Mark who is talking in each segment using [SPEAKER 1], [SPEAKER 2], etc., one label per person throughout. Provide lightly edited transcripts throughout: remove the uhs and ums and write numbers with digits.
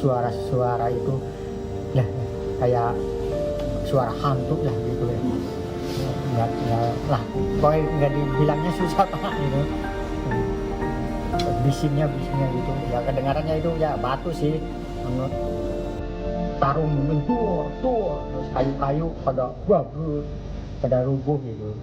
[SPEAKER 1] suara-suara itu ya kayak suara hantu lah gitu ya. Nggak lah, pokoknya nggak dibilangnya susah Pak gitu. Bisingnya gitu ya, kedengarannya itu ya batu sih, tarung mentur terus kayu-kayu pada rubuh gitu.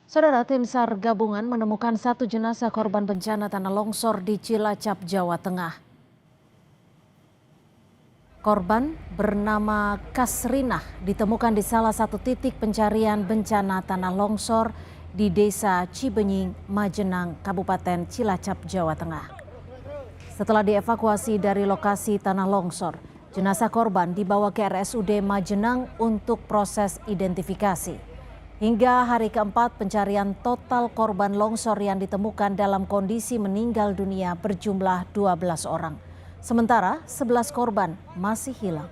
[SPEAKER 2] Saudara, tim SAR gabungan menemukan satu jenazah korban bencana tanah longsor di Cilacap, Jawa Tengah. Korban bernama Kasrinah ditemukan di salah satu titik pencarian bencana tanah longsor di Desa Cibenying, Majenang, Kabupaten Cilacap, Jawa Tengah. Setelah dievakuasi dari lokasi tanah longsor, jenazah korban dibawa ke RSUD Majenang untuk proses identifikasi. Hingga hari keempat pencarian, total korban longsor yang ditemukan dalam kondisi meninggal dunia berjumlah 12 orang. Sementara 11 korban masih hilang.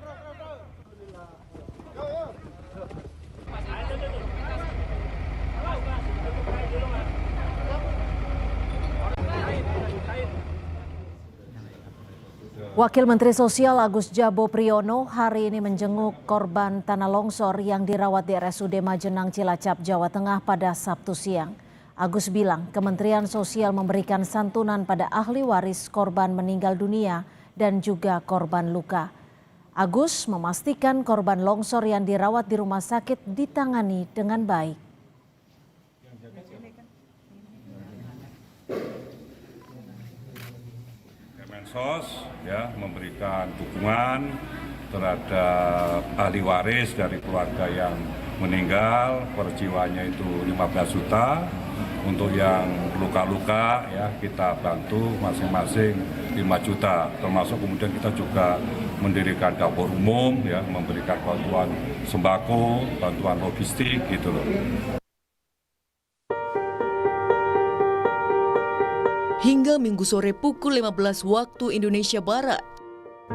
[SPEAKER 2] Wakil Menteri Sosial Agus Jabo Priyono hari ini menjenguk korban tanah longsor yang dirawat di RSUD Majenang Cilacap, Jawa Tengah pada Sabtu siang. Agus bilang Kementerian Sosial memberikan santunan pada ahli waris korban meninggal dunia dan juga korban luka. Agus memastikan korban longsor yang dirawat di rumah sakit ditangani dengan baik.
[SPEAKER 3] Kemensos ya memberikan dukungan terhadap ahli waris dari keluarga yang meninggal, per jiwanya itu 15 juta. Untuk yang luka-luka ya kita bantu masing-masing 5 juta. Termasuk kemudian kita juga mendirikan dapur umum ya, memberikan bantuan sembako, bantuan logistik gitu loh.
[SPEAKER 4] Hingga Minggu sore pukul 15 waktu Indonesia Barat,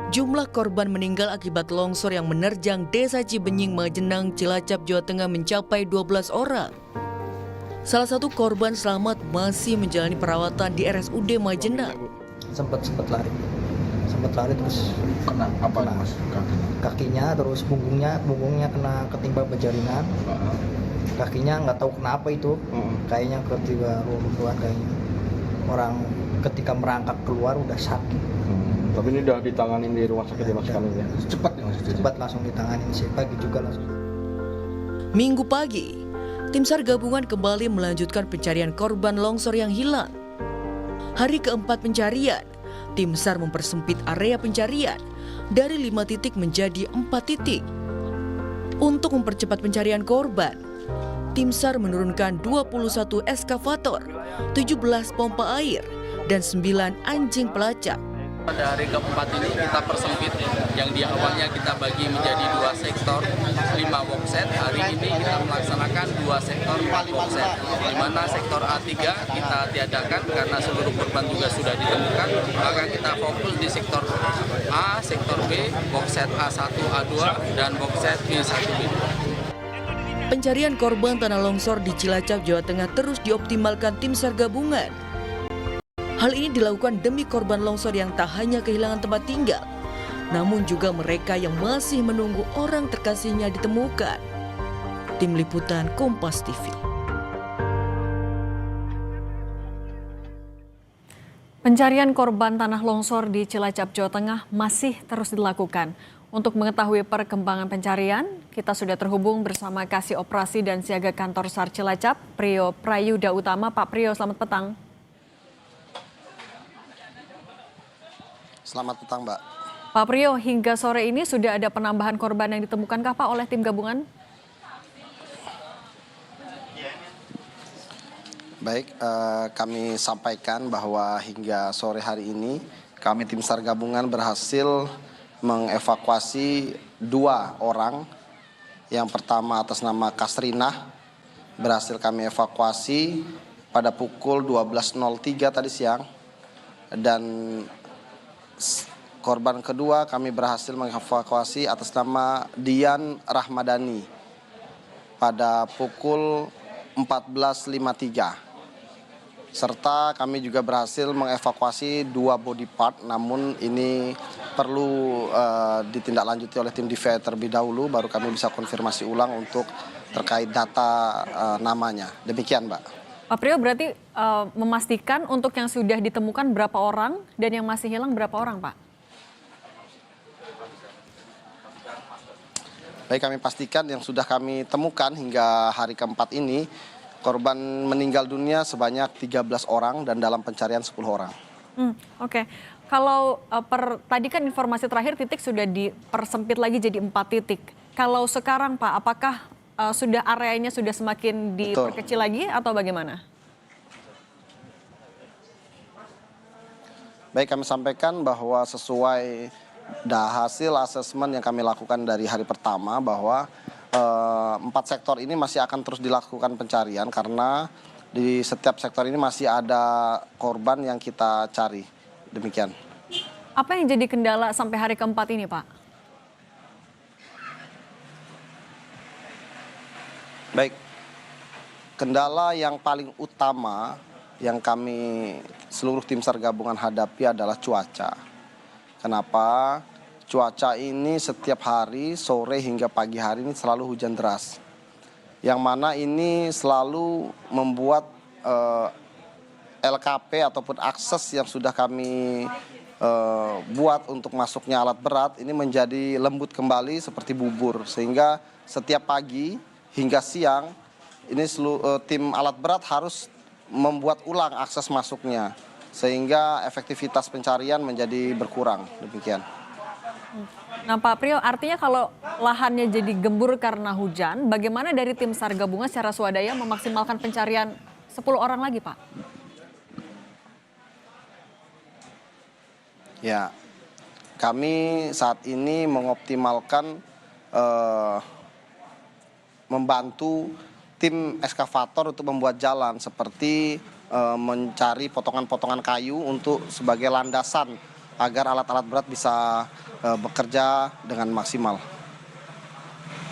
[SPEAKER 4] jumlah korban meninggal akibat longsor yang menerjang Desa Cibenying, Majenang, Cilacap, Jawa Tengah mencapai 12 orang. Salah satu korban selamat masih menjalani perawatan di RSUD Majenang.
[SPEAKER 5] Sempat lari terus
[SPEAKER 6] kena apa mas?
[SPEAKER 5] Kakinya terus punggungnya kena ketimpa berjaringan. Kakinya nggak tahu kenapa itu, kayaknya ketika runtuhan kayaknya. Orang ketika merangkak keluar udah sakit.
[SPEAKER 6] Tapi ini udah ditangani di rumah sakit ya mas kami ya?
[SPEAKER 5] Cepat langsung ditangani, pagi juga langsung.
[SPEAKER 4] Minggu pagi, tim SAR gabungan kembali melanjutkan pencarian korban longsor yang hilang. Hari keempat pencarian, tim SAR mempersempit area pencarian dari 5 titik menjadi 4 titik. Untuk mempercepat pencarian korban, tim SAR menurunkan 21 eskavator, 17 pompa air, dan 9 anjing pelacak.
[SPEAKER 7] Pada hari keempat ini kita persempit, yang di awalnya kita bagi menjadi 2 sektor 5 boxset. Hari ini kita melaksanakan 2 sektor 4 boxset, di mana sektor A3 kita tiadakan karena seluruh korban juga sudah ditemukan. Maka kita fokus di sektor A, sektor B, boxset A1, A2, dan boxset B1B.
[SPEAKER 4] Pencarian korban tanah longsor di Cilacap, Jawa Tengah terus dioptimalkan tim SAR gabungan. Hal ini dilakukan demi korban longsor yang tak hanya kehilangan tempat tinggal, namun juga mereka yang masih menunggu orang terkasihnya ditemukan. Tim Liputan Kompas TV.
[SPEAKER 8] Pencarian korban tanah longsor di Cilacap, Jawa Tengah masih terus dilakukan. Untuk mengetahui perkembangan pencarian, kita sudah terhubung bersama Kasih Operasi dan Siaga Kantor SAR Cilacap, Prio Prayuda Utama. Pak Prio, selamat petang.
[SPEAKER 9] Selamat petang, Mbak.
[SPEAKER 8] Pak Prio, hingga sore ini sudah ada penambahan korban yang ditemukan Pak oleh tim gabungan?
[SPEAKER 9] Baik, kami sampaikan bahwa hingga sore hari ini kami tim SAR gabungan berhasil mengevakuasi 2 orang. Yang pertama atas nama Kasrinah berhasil kami evakuasi pada pukul 12.03 tadi siang, dan korban kedua kami berhasil mengevakuasi atas nama Dian Rahmadani pada pukul 14.53. Serta kami juga berhasil mengevakuasi 2 body part, namun ini perlu ditindaklanjuti oleh tim DVI terlebih dahulu, baru kami bisa konfirmasi ulang untuk terkait data namanya. Demikian, Mbak.
[SPEAKER 8] Pak Priyo, berarti memastikan untuk yang sudah ditemukan berapa orang dan yang masih hilang berapa orang, Pak?
[SPEAKER 9] Baik, kami pastikan yang sudah kami temukan hingga hari keempat ini, korban meninggal dunia sebanyak 13 orang dan dalam pencarian 10 orang.
[SPEAKER 8] Oke. Kalau tadi kan informasi terakhir titik sudah dipersempit lagi jadi 4 titik. Kalau sekarang Pak, apakah sudah areanya sudah semakin diperkecil lagi atau bagaimana?
[SPEAKER 9] Baik, kami sampaikan bahwa sesuai hasil asesmen yang kami lakukan dari hari pertama bahwa 4 sektor ini masih akan terus dilakukan pencarian karena di setiap sektor ini masih ada korban yang kita cari. Demikian.
[SPEAKER 8] Apa yang jadi kendala sampai hari keempat ini, Pak?
[SPEAKER 9] Baik, kendala yang paling utama yang kami seluruh tim SAR gabungan hadapi adalah cuaca. Kenapa? Cuaca ini setiap hari, sore hingga pagi hari ini selalu hujan deras. Yang mana ini selalu membuat LKP ataupun akses yang sudah kami buat untuk masuknya alat berat ini menjadi lembut kembali seperti bubur. Sehingga setiap pagi hingga siang ini tim alat berat harus membuat ulang akses masuknya. Sehingga efektivitas pencarian menjadi berkurang. Demikian.
[SPEAKER 8] Nah Pak Priyo, artinya kalau lahannya jadi gembur karena hujan, bagaimana dari tim SAR gabungan secara swadaya memaksimalkan pencarian 10 orang lagi, Pak?
[SPEAKER 9] Ya, kami saat ini mengoptimalkan membantu tim eskavator untuk membuat jalan seperti mencari potongan-potongan kayu untuk sebagai landasan agar alat-alat berat bisa bekerja dengan maksimal.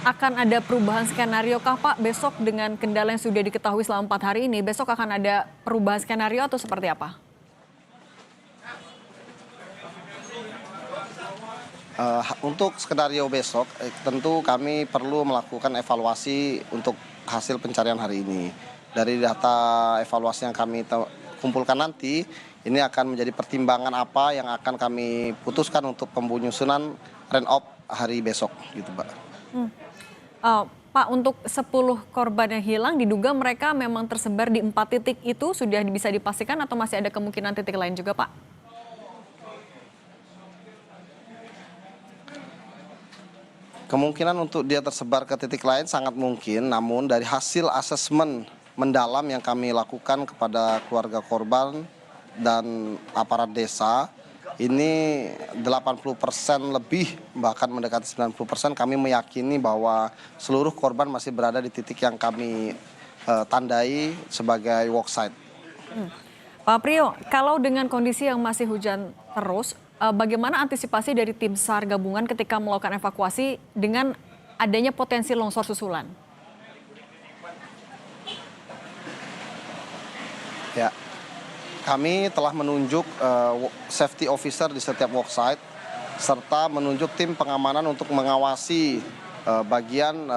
[SPEAKER 8] Akan ada perubahan skenario kah Pak besok dengan kendala yang sudah diketahui selama 4 hari ini? Besok akan ada perubahan skenario atau seperti apa?
[SPEAKER 9] Untuk skenario besok tentu kami perlu melakukan evaluasi untuk hasil pencarian hari ini. Dari data evaluasi yang kami kumpulkan nanti, ini akan menjadi pertimbangan apa yang akan kami putuskan untuk penyusunan run-off hari besok, gitu Pak.
[SPEAKER 8] Pak, untuk 10 korban yang hilang diduga mereka memang tersebar di 4 titik itu sudah bisa dipastikan atau masih ada kemungkinan titik lain juga Pak?
[SPEAKER 9] Kemungkinan untuk dia tersebar ke titik lain sangat mungkin, namun dari hasil asesmen mendalam yang kami lakukan kepada keluarga korban dan aparat desa, ini 80% lebih, bahkan mendekati 90% kami meyakini bahwa seluruh korban masih berada di titik yang kami tandai sebagai worksite.
[SPEAKER 8] Pak Priyo, kalau dengan kondisi yang masih hujan terus, bagaimana antisipasi dari tim SAR gabungan ketika melakukan evakuasi dengan adanya potensi longsor susulan?
[SPEAKER 9] Ya, kami telah menunjuk safety officer di setiap worksite serta menunjuk tim pengamanan untuk mengawasi bagian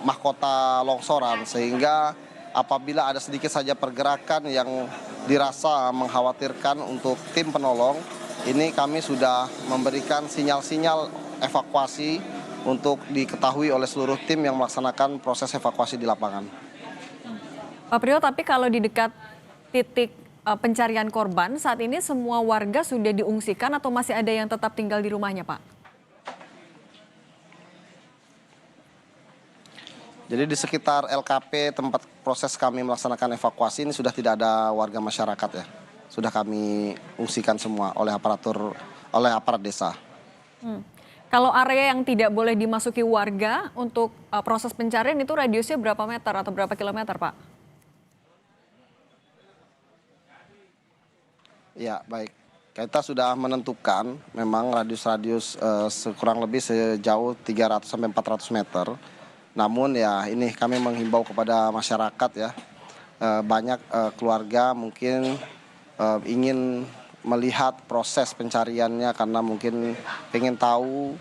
[SPEAKER 9] mahkota longsoran sehingga apabila ada sedikit saja pergerakan yang dirasa mengkhawatirkan untuk tim penolong, ini kami sudah memberikan sinyal-sinyal evakuasi untuk diketahui oleh seluruh tim yang melaksanakan proses evakuasi di lapangan.
[SPEAKER 8] Pak Priyo, tapi kalau di dekat titik pencarian korban, saat ini semua warga sudah diungsikan atau masih ada yang tetap tinggal di rumahnya, Pak?
[SPEAKER 9] Jadi di sekitar LKP tempat proses kami melaksanakan evakuasi ini sudah tidak ada warga masyarakat ya. Sudah kami ungsikan semua oleh aparat desa.
[SPEAKER 8] Kalau area yang tidak boleh dimasuki warga untuk proses pencarian itu radiusnya berapa meter atau berapa kilometer, Pak?
[SPEAKER 9] Ya, baik. Kita sudah menentukan memang radius-radius kurang lebih sejauh 300 sampai 400 meter. Namun ya ini kami menghimbau kepada masyarakat ya, banyak keluarga mungkin ingin melihat proses pencariannya karena mungkin pengen tahu,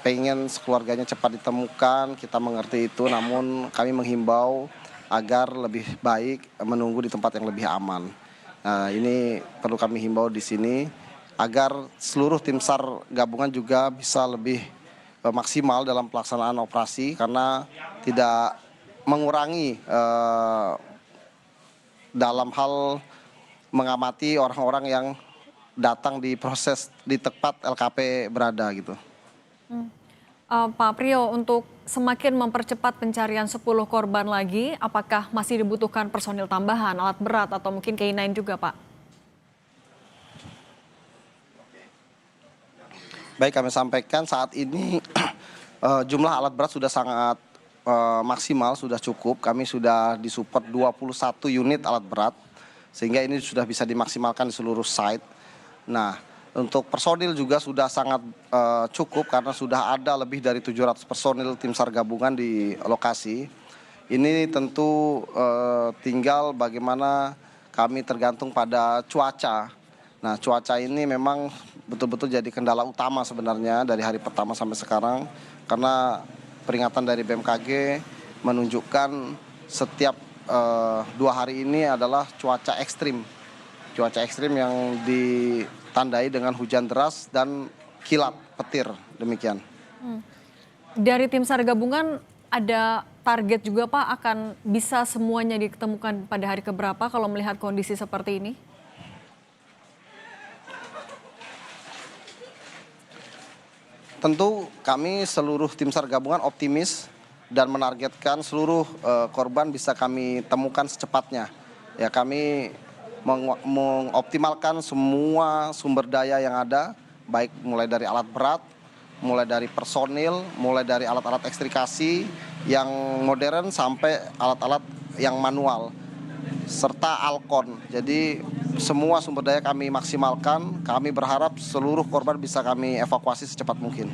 [SPEAKER 9] pengen keluarganya cepat ditemukan, kita mengerti itu. Namun kami menghimbau agar lebih baik menunggu di tempat yang lebih aman. Nah, ini perlu kami himbau di sini agar seluruh tim SAR gabungan juga bisa lebih maksimal dalam pelaksanaan operasi karena tidak mengurangi dalam hal mengamati orang-orang yang datang di proses di tempat LKP berada gitu.
[SPEAKER 8] Pak Priyo, untuk semakin mempercepat pencarian 10 korban lagi, apakah masih dibutuhkan personil tambahan, alat berat, atau mungkin K9 juga, Pak?
[SPEAKER 9] Baik, kami sampaikan saat ini jumlah alat berat sudah sangat maksimal, sudah cukup. Kami sudah disupport 21 unit alat berat, sehingga ini sudah bisa dimaksimalkan di seluruh site. Nah, untuk personil juga sudah sangat cukup karena sudah ada lebih dari 700 personil tim SAR gabungan di lokasi. Ini tentu tinggal bagaimana kami tergantung pada cuaca. Nah, cuaca ini memang betul-betul jadi kendala utama sebenarnya dari hari pertama sampai sekarang karena peringatan dari BMKG menunjukkan setiap 2 hari ini adalah cuaca ekstrim. Cuaca ekstrim yang ditandai dengan hujan deras dan kilat petir, demikian.
[SPEAKER 8] Dari tim SAR gabungan ada target juga Pak akan bisa semuanya ditemukan pada hari keberapa kalau melihat kondisi seperti ini?
[SPEAKER 9] Tentu kami seluruh tim SAR gabungan optimis dan menargetkan seluruh korban bisa kami temukan secepatnya. Ya, kami mengoptimalkan semua sumber daya yang ada, baik mulai dari alat berat, mulai dari personil, mulai dari alat-alat ekstrikasi yang modern sampai alat-alat yang manual, serta alkon. Jadi semua sumber daya kami maksimalkan, kami berharap seluruh korban bisa kami evakuasi secepat mungkin.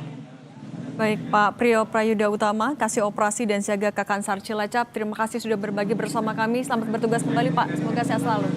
[SPEAKER 8] Baik, Pak Priyo Prayuda Utama, Kasih Operasi dan Siaga Kakansar Cilacap, terima kasih sudah berbagi bersama kami. Selamat bertugas kembali Pak, semoga sehat selalu.